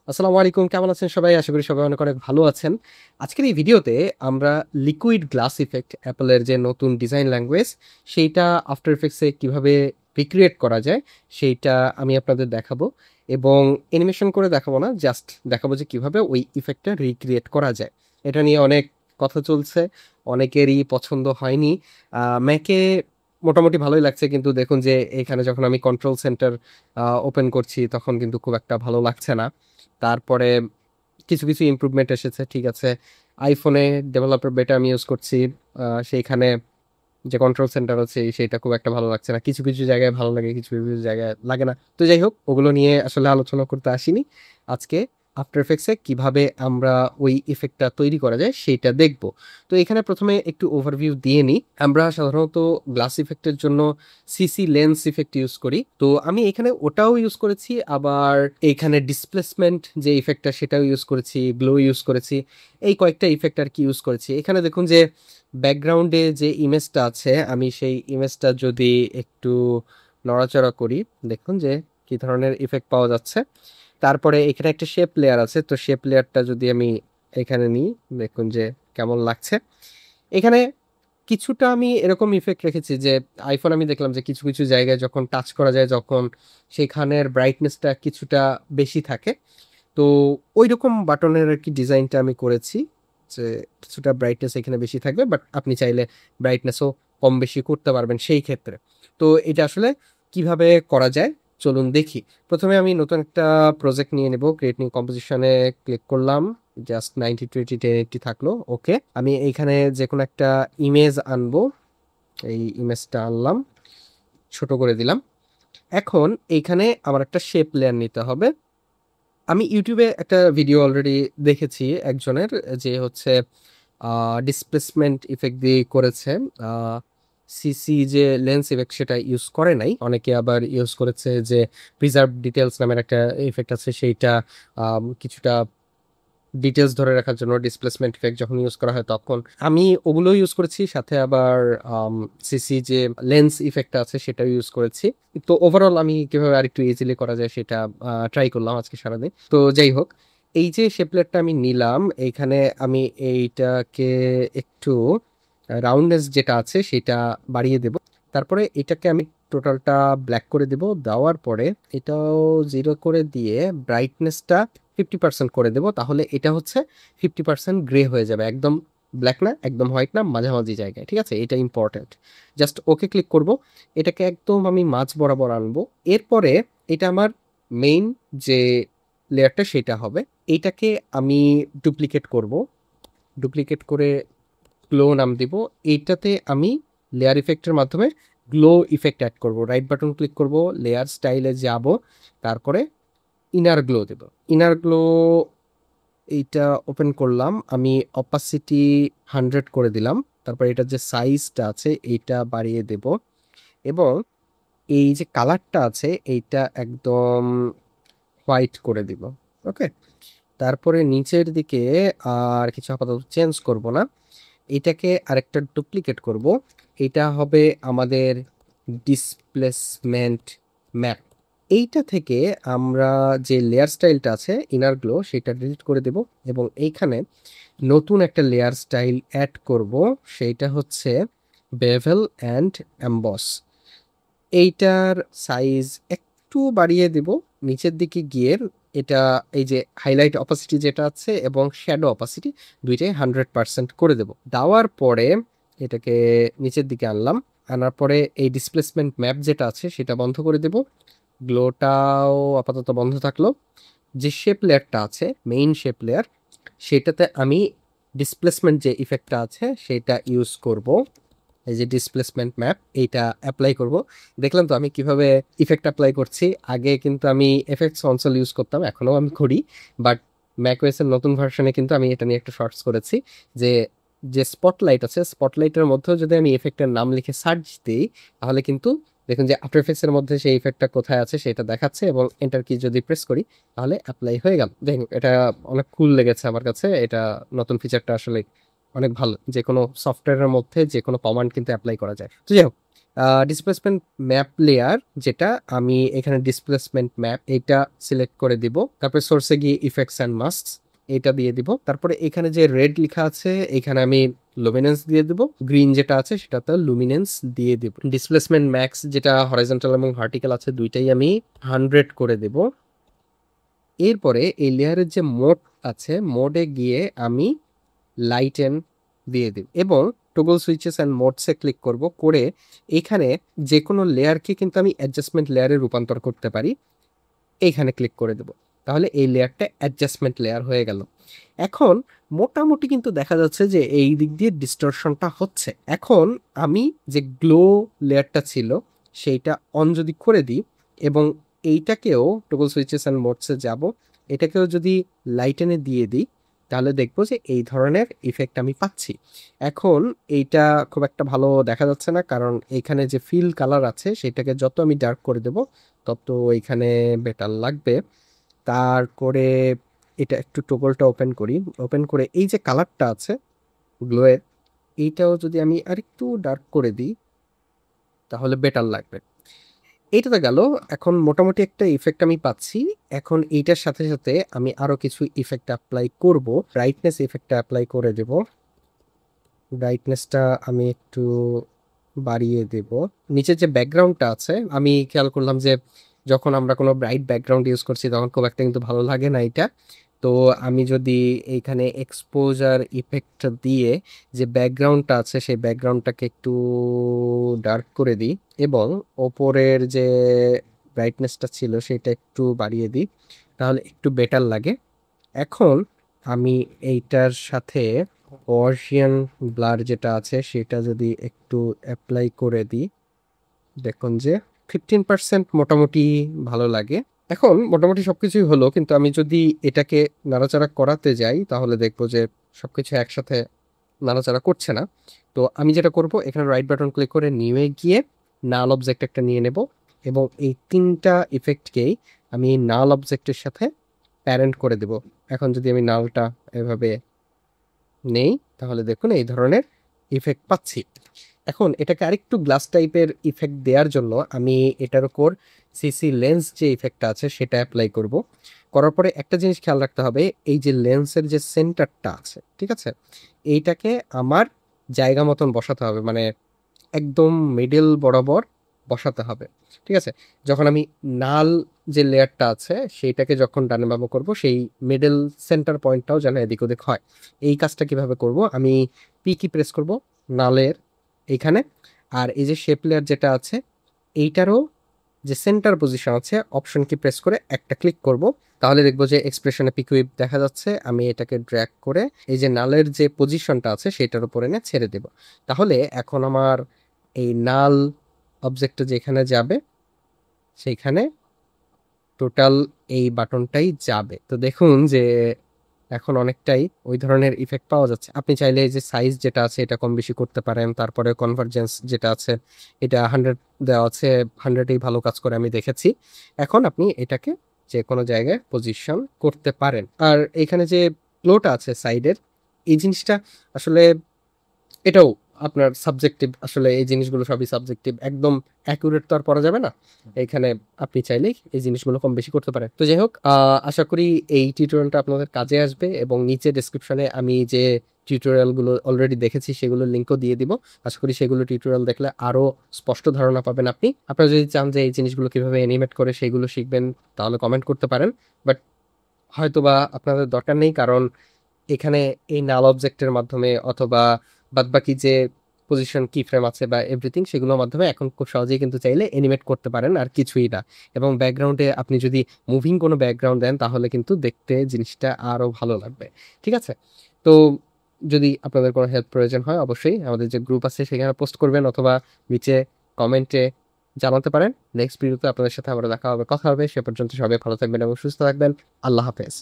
আসসালামু আলাইকুম। কেমন আছেন সবাই? আশা করি সবাই অনেক, অনেক ভালো আছেন। আজকের এই ভিডিওতে আমরা লিকুইড গ্লাস ইফেক্ট Apple এর যে নতুন ডিজাইন ল্যাঙ্গুয়েজ সেইটা আফটার ইফেক্টস এ কিভাবে রিক্রিয়েট করা যায় সেইটা আমি আপনাদের দেখাবো এবং অ্যানিমেশন করে দেখাবো না। জাস্ট দেখাবো যে কিভাবে ওই ইফেক্টটা রিক্রিয়েট করা যায়। এটা নিয়ে অনেক কথা চলছে। অনেকেরই পছন্দ হয়নি। ম্যাকে মোটামুটি ভালোই লাগছে কিন্তু দেখুন যে এখানে যখন আমি কন্ট্রোল সেন্টার ওপেন করছি তখন কিন্তু খুব একটা ভালো লাগছে না। তারপরে কিছু ইমপ্রুভমেন্ট এসেছে। ঠিক আছে। আইফোনে ডেভেলপার বেটা আমি ইউজ করছি। সেইখানে যে কন্ট্রোল সেন্টার আছে সেটা খুব একটা ভালো লাগছে না। কিছু জায়গায় ভালো লাগে, কিছু জায়গায় লাগে না। তো যাই হোক, ওগুলো নিয়ে আসলে আলোচনা করতে আসিনি। আজকে আফটার ইফেক্টস এ কিভাবে আমরা ওই ইফেক্টটা তৈরি করা যায় সেইটা দেখব। তো এখানে প্রথমে একটু ওভারভিউ দিয়ে নিই। আমরা সাধারণত গ্লাস ইফেক্টের জন্য সিসি লেন্স ইফেক্ট ইউজ করি। তো আমি এখানে ওটাও ইউজ করেছি, আবার এখানে ডিসপ্লেসমেন্ট যে ইফেক্টটা সেটাও ইউজ করেছি, গ্লো ইউজ করেছি। এই কয়েকটা ইফেক্ট আর কি ইউজ করেছি। এখানে দেখুন যে ব্যাকগ্রাউন্ডে যে ইমেজটা আছে, আমি সেই ইমেজটা যদি একটু নড়াচড়া করি, দেখুন যে কি ধরনের ইফেক্ট পাওয়া যাচ্ছে। তারপরে এখানে একটা শেপ লেয়ার আছে, তো শেপ লেয়ারটা যদি আমি এখানে নিই, দেখুন যে কেমন লাগছে। এখানে কিছুটা আমি এরকম ইফেক্ট রেখেছি যে আইফোন আমি দেখলাম যে কিছু জায়গায় যখন টাচ করা যায়, যখন সেখানের ব্রাইটনেসটা কিছুটা বেশি থাকে। তো ঐরকম বাটনের আর কি ডিজাইনটা আমি করেছি যে কিছুটা ব্রাইটনেস এখানে বেশি থাকবে, বাট আপনি চাইলে ব্রাইটনেসও কম বেশি করতে পারবেন সেই ক্ষেত্রে। তো এটা আসলে কিভাবে করা যায় চলুন দেখি। প্রথমে আমি নতুন একটা প্রজেক্ট নিয়ে নেব। ক্রিয়েট নিউ কম্পোজিশনে ক্লিক করলাম। জাস্ট 90/20/1080 থাকলো। ওকে, আমি এইখানে যে কোনো একটা ইমেজ আনবো। এই ইমেজটা আনলাম, ছোট করে দিলাম। এখন এইখানে আমার একটা শেপ লেয়ার নিতে হবে। আমি ইউটিউবে একটা ভিডিও অলরেডি দেখেছি একজনের, যে হচ্ছে ডিসপ্লেসমেন্ট ইফেক্ট দিয়ে করেছে। সিসি যে লেন্স ইফেক্ট সেটা ইউজ করে নাই, অনেকে আবার ইউজ করেছে যে প্রিজার্ভ ডিটেলস নামের একটা ইফেক্ট আছে, সেইটা কিছুটা ডিটেলস ধরে রাখার জন্য ডিসপ্লেসমেন্ট ইফেক্ট যখন ইউজ করা হয় তখন। আমি ওগুলো ইউজ করেছি, সাথে আবার সিসি যে লেন্স ইফেক্টটা আছে সেটাও ইউজ করেছি। তো ওভারঅল আমি কিভাবে আরেকটু ইজিলি করা যায় সেটা ট্রাই করলাম আজকে সারাদিন। তো যাই হোক, এই যে শেপলেটটা আমি নিলাম, এইখানে আমি এইটাকে একটু রাউন্ডনেস যেটা আছে সেটা বাড়িয়ে দেব। তারপরে এটাকে আমি টোটালটা ব্ল্যাক করে দেব। দেওয়ার পরে এটাও 0 করে দিয়ে ব্রাইটনেসটা 50% করে দেব। তাহলে এটা হচ্ছে 50% গ্রে হয়ে যাবে, একদম ব্ল্যাক না, একদম হোয়াইট না, মাঝামাঝি জায়গায়। ঠিক আছে, এটা ইম্পর্টেন্ট। জাস্ট ওকে ক্লিক করব। এটাকে একদম আমি মাঝ বরাবর আনবো। এরপরে এটা আমার মেইন যে লেয়ারটা সেটা হবে। এইটাকে আমি ডুপ্লিকেট করব। ডুপ্লিকেট করে গ্লো নাম দিব। এইটাতে আমি লেয়ার ইফেক্টের মাধ্যমে গ্লো ইফেক্ট অ্যাড করব। রাইট বাটন ক্লিক করব, লেয়ার স্টাইলে যাব, তারপরে ইনার গ্লো দেব। ইনার গ্লো এইটা ওপেন করলাম, আমি অপাসিটি 100 করে দিলাম। তারপর এটার যে সাইজটা আছে এইটা বাড়িয়ে দেব এবং এই যে কালারটা আছে এইটা একদম হোয়াইট করে দিব। ওকে, তারপরে নিচের দিকে আর কিছু আপাতত চেঞ্জ করব না। এটাকে আরেকটা ডুপ্লিকেট করব। এটা হবে আমাদের ডিসপ্লেসমেন্ট ম্যাপ। এইটা থেকে আমরা যে লেয়ার স্টাইলটা আছে ইনার গ্লো সেটা ডিলিট করে দেব এবং এইখানে নতুন একটা লেয়ার স্টাইল অ্যাড করব। সেইটা হচ্ছে বেভেল অ্যান্ড এমবস। এইটার সাইজ একটু বাড়িয়ে দেব নিচের দিকে গিয়ে। এটা এই যে হাইলাইট অপাসিটি যেটা আছে এবং শ্যাডো অপাসিটি দুইটাই 100% করে দেব। দেওয়ার পরে এটাকে নিচের দিকে আনলাম। আনার পরে এই ডিসপ্লেসমেন্ট ম্যাপ যেটা আছে সেটা বন্ধ করে দেব। গ্লোটাও আপাতত বন্ধ থাকলো। যে শেপ লেয়ারটা আছে, মেইন শেপ লেয়ার, সেটাতে আমি ডিসপ্লেসমেন্ট যে ইফেক্টটা আছে সেটা ইউজ করব। এই যে ডিসপ্লেসমেন্ট ম্যাপ এইটা অ্যাপ্লাই করব। দেখলাম তো আমি কিভাবে ইফেক্ট অ্যাপ্লাই করছি। আগে কিন্তু আমি এফএক্টস কনসোল ইউজ করতাম, এখনো আমি করি, বাট ম্যাকওএস এর নতুন ভার্সনে কিন্তু আমি এটা নিয়ে একটা শর্টস করেছি যে যে স্পটলাইট আছে, স্পটলাইটের মধ্যেও যদি আমি ইফেক্টের নাম লিখে সার্চ দিই তাহলে কিন্তু দেখুন যে আফটার এফেক্টস এর মধ্যে সেই ইফেক্টটা কোথায় আছে সেটা দেখাচ্ছে এবং এন্টার কি যদি প্রেস করি তাহলে অ্যাপ্লাই হয়ে গেল। দেখুন এটা অনেক কুল লেগেছে আমার কাছে। এটা নতুন ফিচারটা আসলে অনেক ভালো, যে কোনো সফটওয়্যারের মধ্যে যে কোনো কমান্ড কিন্তু অ্যাপ্লাই করা যায়। তো যাই হোক, ডিসপ্লেসমেন্ট ম্যাপ লেয়ার, যেটা আমি এখানে ডিসপ্লেসমেন্ট ম্যাপ এটা সিলেক্ট করে দিব। তারপরে সোর্সে গিয়ে ইফেক্টস অ্যান্ড মাস্কস এটা দিয়ে দিব। তারপরে এখানে যে রেড লেখা আছে এখানে আমি লুমিনেন্স দিয়ে দিব, গ্রিন যেটা আছে সেটাতে লুমিনেন্স দিয়ে দিব। ডিসপ্লেসমেন্ট ম্যাক্স যেটা হরাইজন্টাল এবং ভার্টিক্যাল আছে দুইটাই আমি 100 করে দেব। এরপরে এই লেয়ারের যে মোড আছে, মোডে গিয়ে আমি লাইটেন দিয়ে দিব এবং টগল সুইচেস অ্যান্ড মোডসে ক্লিক করব। করে এখানে যে কোনো লেয়ারকে কিন্তু আমি অ্যাডজাস্টমেন্ট লেয়ারে রূপান্তর করতে পারি। এইখানে ক্লিক করে দেব, তাহলে এই লেয়ারটা অ্যাডজাস্টমেন্ট লেয়ার হয়ে গেল। এখন মোটামুটি কিন্তু দেখা যাচ্ছে যে এই দিক দিয়ে ডিস্টরশনটা হচ্ছে। এখন আমি যে গ্লো লেয়ারটা ছিল সেইটা অন যদি করে দিই এবং এইটাকেও টগল সুইচেস অ্যান্ড মোডসে যাব, এটাকেও যদি লাইটেনে দিয়ে দিই, তাহলে দেখবো যে এই ধরনের ইফেক্ট আমি পাচ্ছি। এখন এইটা খুব একটা ভালো দেখা যাচ্ছে না, কারণ এইখানে যে ফিল কালার আছে সেটাকে যত আমি ডার্ক করে দেব তত এইখানে বেটার লাগবে। তারপরে এটা একটু টগলটা ওপেন করি, ওপেন করে এই যে কালারটা আছে গ্লোয়ের, এইটাও যদি আমি আরেকটু ডার্ক করে দিই তাহলে বেটার লাগবে। এইটা তো গেল। এখন মোটামুটি একটা ইফেক্ট আমি পাচ্ছি। এখন এইটার সাথে সাথে আমি আরো কিছু ইফেক্ট অ্যাপ্লাই করব। ব্রাইটনেস ইফেক্টটা অ্যাপ্লাই করে দেব। ব্রাইটনেসটা আমি একটু বাড়িয়ে দেব। নিচের যে ব্যাকগ্রাউন্ডটা আছে আমি খেয়াল করলাম যে যখন আমরা কোনো ব্রাইট ব্যাকগ্রাউন্ড ইউজ করছি তখন খুব একটা কিন্তু ভালো লাগে না এটা। তো আমি যদি এইখানে এক্সপোজার ইফেক্ট দিয়ে যে ব্যাকগ্রাউন্ডটা আছে সেই ব্যাকগ্রাউন্ডটাকে একটু ডার্ক করে দিই এবং ওপরের যে ব্রাইটনেসটা ছিল সেটা একটু বাড়িয়ে দিই, তাহলে একটু বেটার লাগে। এখন আমি এইটার সাথে গসিয়ান ব্লার যেটা আছে সেটা যদি একটু অ্যাপ্লাই করে দিই, দেখুন যে 15% মোটামুটি ভালো লাগে। এখন মোটামুটি সবকিছুই হলো, কিন্তু আমি যদি এটাকে নাড়াচাড়া করাতে যাই তাহলে দেখবো যে সবকিছু একসাথে নাড়াচাড়া করছে না। তো আমি যেটা করব, এখানে রাইট বাটন ক্লিক করে নিয়ে গিয়ে নাল অবজেক্ট একটা নিয়ে নেব এবং এই তিনটা ইফেক্টকেই আমি নাল অবজেক্টের সাথে প্যারেন্ট করে দেব। এখন যদি আমি নালটা এভাবে নেই তাহলে দেখুন এই ধরনের ইফেক্ট পাচ্ছি। এখন এটাকে আরেকটু গ্লাস টাইপের ইফেক্ট দেওয়ার জন্য আমি এটার উপর সিসি লেন্স যে ইফেক্টটা আছে সেটা অ্যাপ্লাই করব। করার পরে একটা জিনিস খেয়াল রাখতে হবে, এই যে লেন্সের যে সেন্টারটা আছে, ঠিক আছে, এইটাকে আমার জায়গা মতন বসাতে হবে, মানে একদম মিডল বরাবর বসাতে হবে। ঠিক আছে, যখন আমি নাল যে লেয়ারটা আছে সেইটাকে যখন ডানে বামে করব, সেই মিডল সেন্টার পয়েন্টটাও যেন এদিক ওদিক হয়। এই কাজটা কিভাবে করব, আমি পি কি প্রেস করব নালের এইখানে, আর এই যে শেপ লেয়ার যেটা আছে এইটারও যে সেন্টার পজিশন আছে অপশন কি প্রেস করে একটা ক্লিক করব, তাহলে দেখবো যে এক্সপ্রেশনে পিকুইপ দেখা যাচ্ছে। আমি এটাকে ড্র্যাগ করে এই যে নালের যে পজিশনটা আছে সেটার উপর এনে ছেড়ে দেব, তাহলে এখন আমার এই নাল অবজেক্টটা যেখানে যাবে সেইখানে টোটাল এই বাটনটাই যাবে। তো দেখুন যে এখন অনেকটাই ওই ধরনের ইফেক্ট পাওয়া যাচ্ছে। আপনি চাইলে এই যে সাইজ যেটা আছে এটা কম বেশি করতে পারেন। তারপরে কনভার্জেন্স যেটা আছে এটা 100 দেওয়া আছে, 100ই ভালো কাজ করে আমি দেখেছি। এখন আপনি এটাকে যে কোনো জায়গায় পজিশন করতে পারেন। আর এখানে যে ফ্লোটা আছে সাইডের, এই জিনিসটা আসলে এটাও আপনার সাবজেক্টিভ। আসলে এই জিনিসগুলো সবই সাবজেক্টিভ, একদম অ্যাকুরেট তো আর পড়া যাবে না। এখানে আপনি চাইলেই এই জিনিসগুলো কম বেশি করতে পারেন। তো যাই হোক, আশা করি এই টিউটোরিয়ালটা আপনাদের কাজে আসবে এবং নিচে ডেসক্রিপশনে আমি যে টিউটোরিয়ালগুলো অলরেডি দেখেছি সেগুলোর লিঙ্কও দিয়ে দিব। আশা করি সেগুলো টিউটোরিয়াল দেখলে আরো স্পষ্ট ধারণা পাবেন আপনি। আপনারা যদি চান যে এই জিনিসগুলো কিভাবে অ্যানিমেট করে সেগুলো শিখবেন তাহলে কমেন্ট করতে পারেন, বাট হয়তোবা আপনাদের দরকার নেই, কারণ এখানে এই নাল অবজেক্টের মাধ্যমে অথবা বাদবাকি যে পজিশন কি ফ্রেম আছে বা এভরিথিং সেগুলোর মাধ্যমে এখন খুব সহজেই কিন্তু চাইলে অ্যানিমেট করতে পারেন, আর কিছুই না। এবং ব্যাকগ্রাউন্ডে আপনি যদি মুভিং কোনো ব্যাকগ্রাউন্ড দেন তাহলে কিন্তু দেখতে জিনিসটা আরও ভালো লাগবে। ঠিক আছে, তো যদি আপনাদের কোনো হেল্প প্রয়োজন হয় অবশ্যই আমাদের যে গ্রুপ আছে সেখানে পোস্ট করবেন অথবা নিচে কমেন্টে জানাতে পারেন। নেক্সট ভিডিওতে আপনাদের সাথে আবার দেখা হবে, কথা হবে। সে পর্যন্ত সবাই ভালো থাকবেন এবং সুস্থ থাকবেন। আল্লাহ হাফেজ।